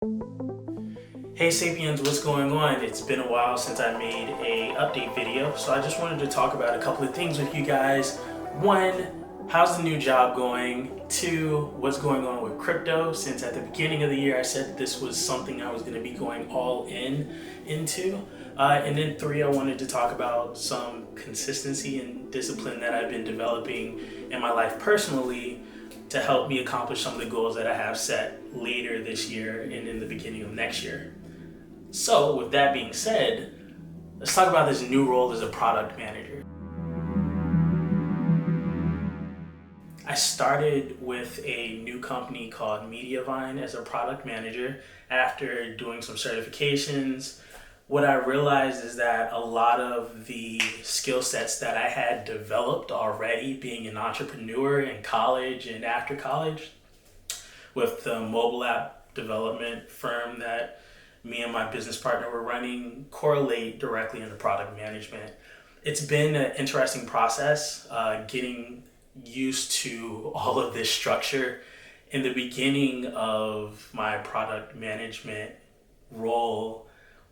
Hey Sapiens, what's going on? It's been a while since I made a update video, so I just wanted to talk about a couple of things with you guys. One, how's the new job going? Two, what's going on with crypto? Since at the beginning of the year I said this was something I was going to be going all into. And then three, I wanted to talk about some consistency and discipline that I've been developing in my life personally to help me accomplish some of the goals that I have set later this year and in the beginning of next year. So, with that being said, let's talk about this new role as a product manager. I started with a new company called Mediavine as a product manager after doing some certifications. What I realized is that a lot of the skill sets that I had developed already being an entrepreneur in college and after college with the mobile app development firm that me and my business partner were running correlate directly into product management. It's been an interesting process getting used to all of this structure. In the beginning of my product management role,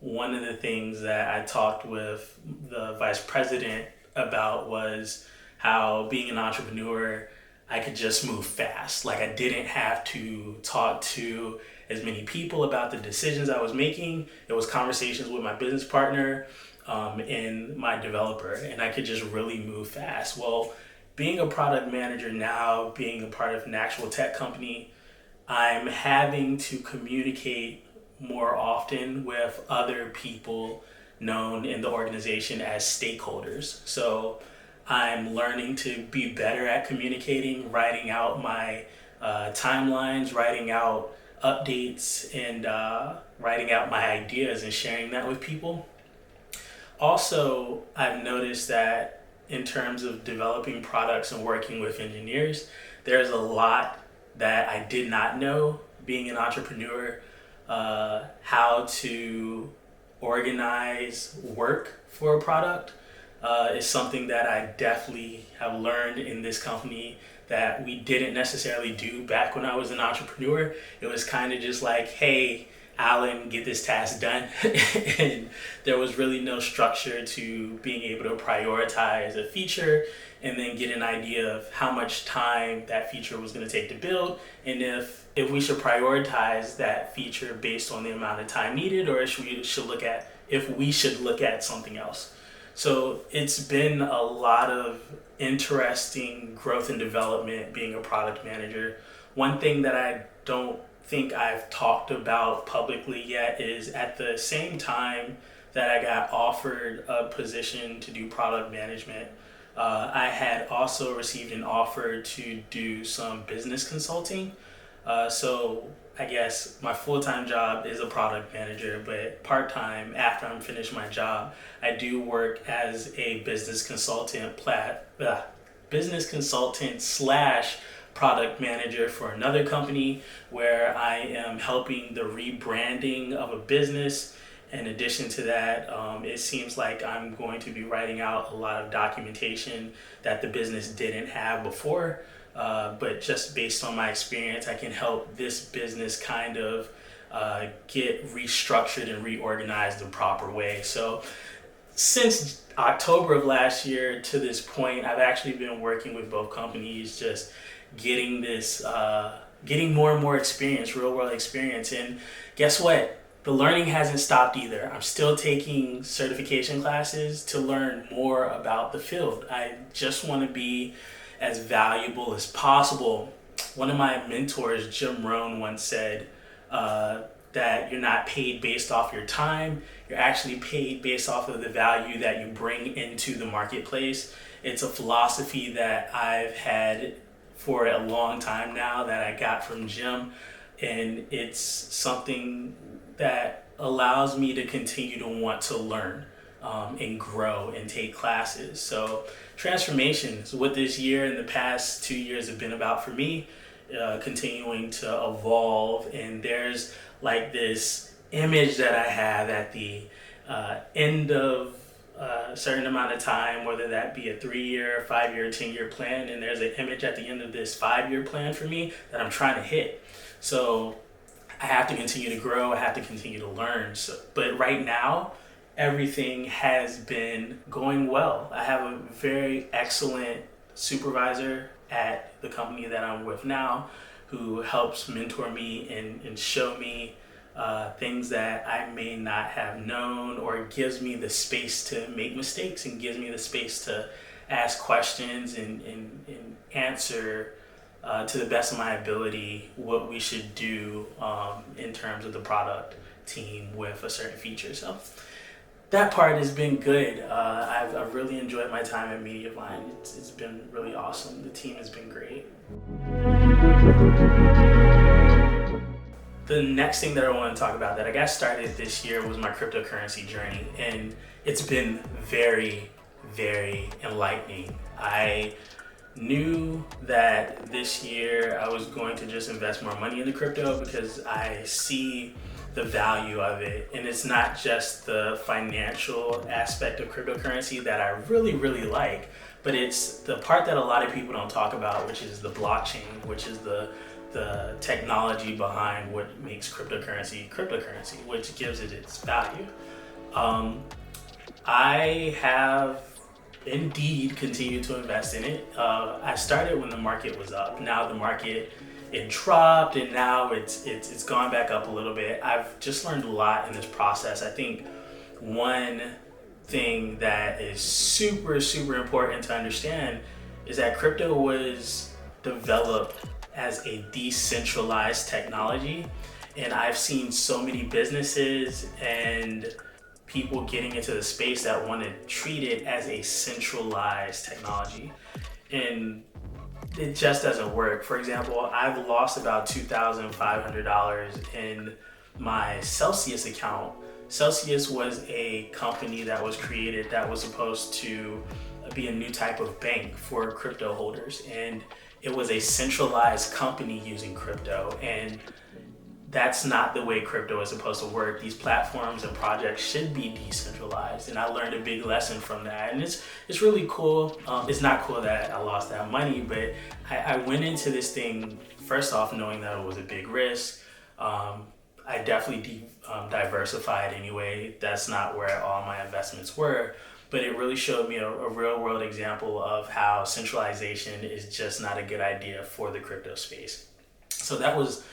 one of the things that I talked with the vice president about was how being an entrepreneur, I could just move fast. Like I didn't have to talk to as many people about the decisions I was making. It was conversations with my business partner and my developer, and I could just really move fast. Well, being a product manager now, being a part of an actual tech company, I'm having to communicate more often with other people known in the organization as stakeholders. So I'm learning to be better at communicating, writing out my timelines, writing out updates, and writing out my ideas and sharing that with people. Also, I've noticed that in terms of developing products and working with engineers, there's a lot that I did not know being an entrepreneur, how to organize work for a product is something that I definitely have learned in this company that we didn't necessarily do back when I was an entrepreneur. It was kind of just like, hey, Alan, get this task done. And there was really no structure to being able to prioritize a feature and then get an idea of how much time that feature was going to take to build, and if we should prioritize that feature based on the amount of time needed, or if we should look at something else. So it's been a lot of interesting growth and development being a product manager. One thing that I don't think I've talked about publicly yet is at the same time that I got offered a position to do product management, I had also received an offer to do some business consulting. So I guess my full-time job is a product manager, but part-time after I'm finished my job, I do work as a business consultant slash product manager for another company where I am helping the rebranding of a business. In addition to that, it seems like I'm going to be writing out a lot of documentation that the business didn't have before. But just based on my experience, I can help this business kind of get restructured and reorganized the proper way. So since October of last year to this point, I've actually been working with both companies, just getting getting more and more experience, real world experience. And guess what? The learning hasn't stopped either. I'm still taking certification classes to learn more about the field. I just want to be as valuable as possible. One of my mentors, Jim Rohn, once said that you're not paid based off your time, you're actually paid based off of the value that you bring into the marketplace. It's a philosophy that I've had for a long time now that I got from Jim, and it's something that allows me to continue to want to learn and grow and take classes. So transformation is what this year and the past 2 years have been about for me, continuing to evolve. And there's like this image that I have at the end of a certain amount of time, whether that be a 3-year, 5-year, 10-year plan, and there's an image at the end of this 5-year plan for me that I'm trying to hit. So I have to continue to grow. I have to continue to learn. So, but right now, everything has been going well. I have a very excellent supervisor at the company that I'm with now who helps mentor me and show me things that I may not have known, or gives me the space to make mistakes and gives me the space to ask questions and answer to the best of my ability what we should do in terms of the product team with a certain feature. So that part has been good. I've really enjoyed my time at Mediavine. It's been really awesome. The team has been great. The next thing that I want to talk about that I got started this year was my cryptocurrency journey, and it's been very, very enlightening. I knew that this year I was going to just invest more money into crypto because I see the value of it, and it's not just the financial aspect of cryptocurrency that I really, really like, but it's the part that a lot of people don't talk about, which is the blockchain, which is the technology behind what makes cryptocurrency, which gives it its value. I have indeed continued to invest in it. I started when the market was up. Now the market, it dropped, and now it's gone back up a little bit. I've just learned a lot in this process. I think one thing that is super, super important to understand is that crypto was developed as a decentralized technology, and I've seen so many businesses and people getting into the space that want to treat it as a centralized technology, and it just doesn't work. For example, I've lost about $2,500 in my Celsius account. Celsius was a company that was created that was supposed to be a new type of bank for crypto holders, and it was a centralized company using crypto, and that's not the way crypto is supposed to work. These platforms and projects should be decentralized, and I learned a big lesson from that, and it's really cool. It's not cool that I lost that money, but I went into this thing first off knowing that it was a big risk. I definitely diversified anyway. That's not where all my investments were, but it really showed me a real world example of how centralization is just not a good idea for the crypto space. So that was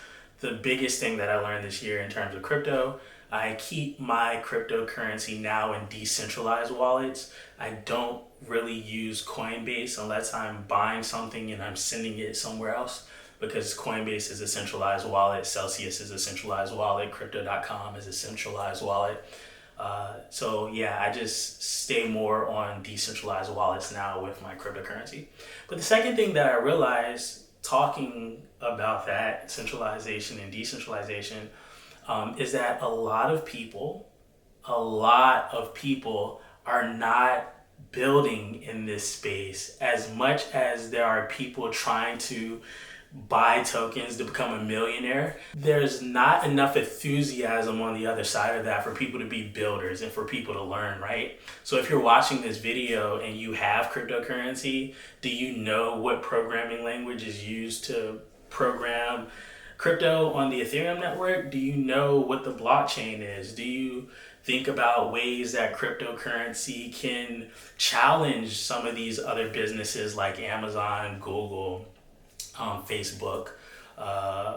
the biggest thing that I learned this year in terms of crypto. I keep my cryptocurrency now in decentralized wallets. I don't really use Coinbase unless I'm buying something and I'm sending it somewhere else, because Coinbase is a centralized wallet, Celsius is a centralized wallet, Crypto.com is a centralized wallet. So yeah, I just stay more on decentralized wallets now with my cryptocurrency. But the second thing that I realized talking about that centralization and decentralization is that a lot of people are not building in this space as much as there are people trying to buy tokens to become a millionaire. There's not enough enthusiasm on the other side of that for people to be builders and for people to learn, right? So if you're watching this video and you have cryptocurrency, do you know what programming language is used to program crypto on the Ethereum network? Do you know what the blockchain is? Do you think about ways that cryptocurrency can challenge some of these other businesses like Amazon, Google, Facebook,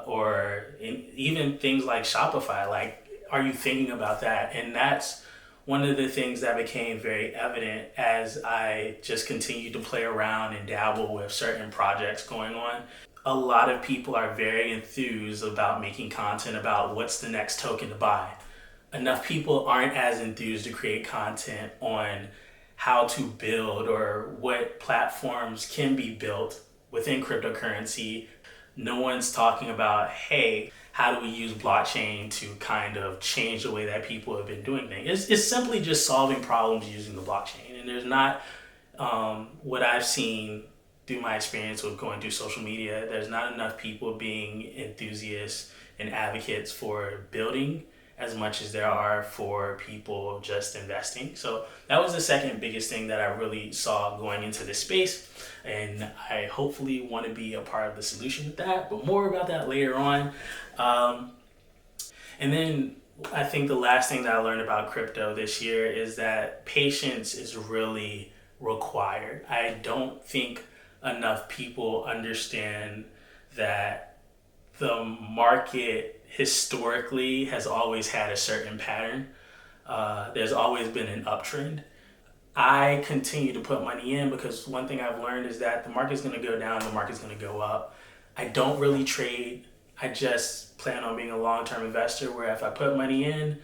or even things like Shopify? Like, are you thinking about that? And that's one of the things that became very evident as I just continued to play around and dabble with certain projects going on. A lot of people are very enthused about making content about what's the next token to buy. Enough people aren't as enthused to create content on how to build or what platforms can be built within cryptocurrency. No one's talking about, hey, how do we use blockchain to kind of change the way that people have been doing things? It's simply just solving problems using the blockchain. And there's not, what I've seen through my experience with going through social media, there's not enough people being enthusiasts and advocates for building as much as there are for people just investing. So that was the second biggest thing that I really saw going into this space. And I hopefully want to be a part of the solution with that, but more about that later on. And then I think the last thing that I learned about crypto this year is that patience is really required. I don't think enough people understand that the market historically has always had a certain pattern. There's always been an uptrend. I continue to put money in because one thing I've learned is that the market's going to go down, the market's going to go up. I don't really trade. I just plan on being a long-term investor where if I put money in,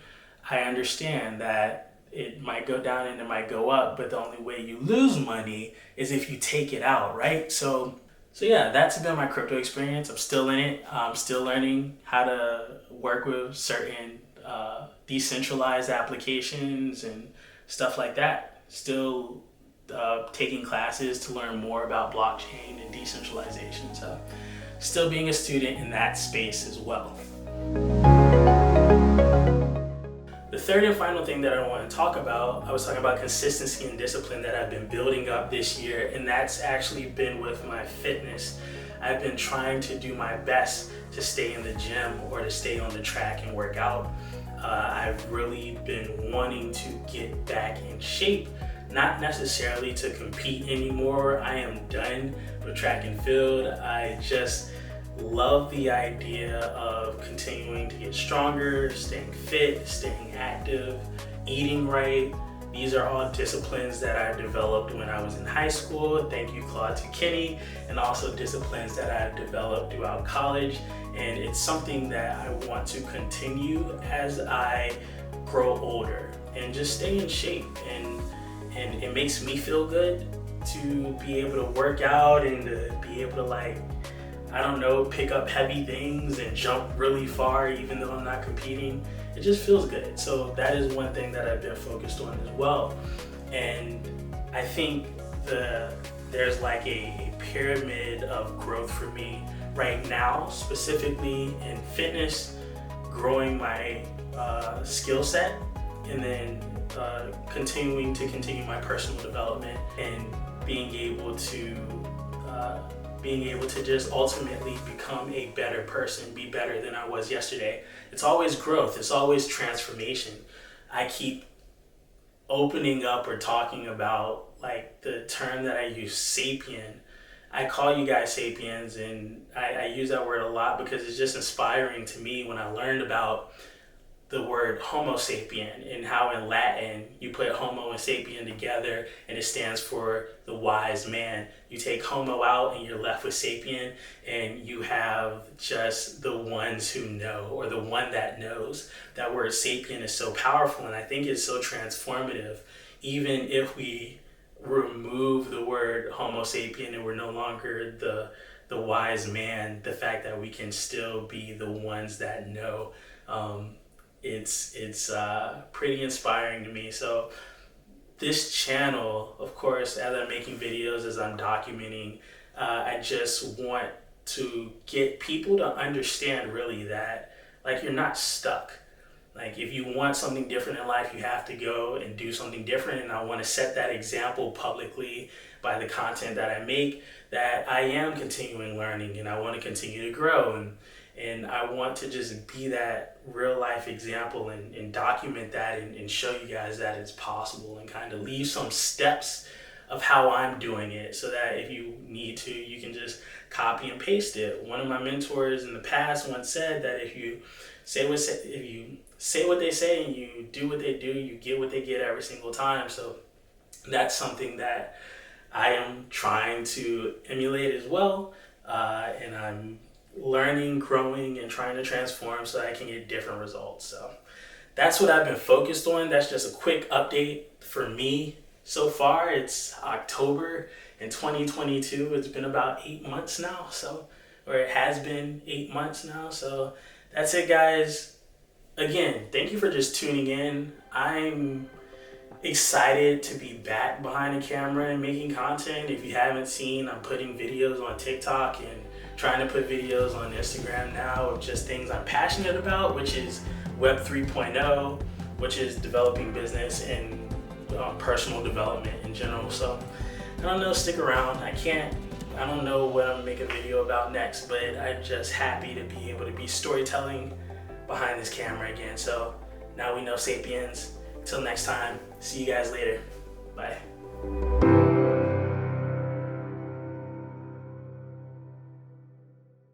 I understand that it might go down and it might go up, but the only way you lose money is if you take it out, right? So yeah, that's been my crypto experience. I'm still in it. I'm still learning how to work with certain decentralized applications and stuff like that. Still taking classes to learn more about blockchain and decentralization. So still being a student in that space as well. The third and final thing that I want to talk about, I was talking about consistency and discipline that I've been building up this year, and that's actually been with my fitness. I've been trying to do my best to stay in the gym or to stay on the track and work out. I've really been wanting to get back in shape, not necessarily to compete anymore. I am done with track and field. I just love the idea of continuing to get stronger, staying fit, staying active, eating right. These are all disciplines that I developed when I was in high school. Thank you, Claude Tukini, and also disciplines that I've developed throughout college. And it's something that I want to continue as I grow older and just stay in shape. And it makes me feel good to be able to work out and to be able to pick up heavy things and jump really far even though I'm not competing. It just feels good. So that is one thing that I've been focused on as well. And I think there's like a pyramid of growth for me right now, specifically in fitness, growing my skill set, and then continue my personal development and being able to just ultimately become a better person, be better than I was yesterday. It's always growth, it's always transformation. I keep opening up or talking about like the term that I use, sapien. I call you guys sapiens, and I use that word a lot because it's just inspiring to me when I learned about the word homo sapien and how in Latin you put homo and sapien together and it stands for the wise man. You take homo out and you're left with sapien, and you have just the ones who know, or the one that knows. That word sapien is so powerful, and I think it's so transformative. Even if we remove the word homo sapien and we're no longer the wise man, the fact that we can still be the ones that know, it's pretty inspiring to me. So this channel, of course, as I'm making videos, as I'm documenting, I just want to get people to understand really that like you're not stuck. Like if you want something different in life, you have to go and do something different. And I want to set that example publicly by the content that I make, that I am continuing learning and I want to continue to grow. And I want to just be that real life example and document that and show you guys that it's possible, and kind of leave some steps of how I'm doing it so that if you need to, you can just copy and paste it. One of my mentors in the past once said that if you say what they say and you do what they do, you get what they get every single time. So that's something that I am trying to emulate as well. And I'm learning, growing, and trying to transform so I can get different results. So that's what I've been focused on. That's just a quick update for me so far. It's October in 2022. It's been about 8 months now. Or it has been 8 months now. So that's it, guys. Again, thank you for just tuning in. I'm excited to be back behind the camera and making content. If you haven't seen, I'm putting videos on TikTok and trying to put videos on Instagram now of just things I'm passionate about, which is Web 3.0, which is developing business and personal development in general. So I don't know, stick around. I don't know what I'm gonna make a video about next, but I'm just happy to be able to be storytelling behind this camera again. So now we know Sapiens. Till next time, see you guys later. Bye.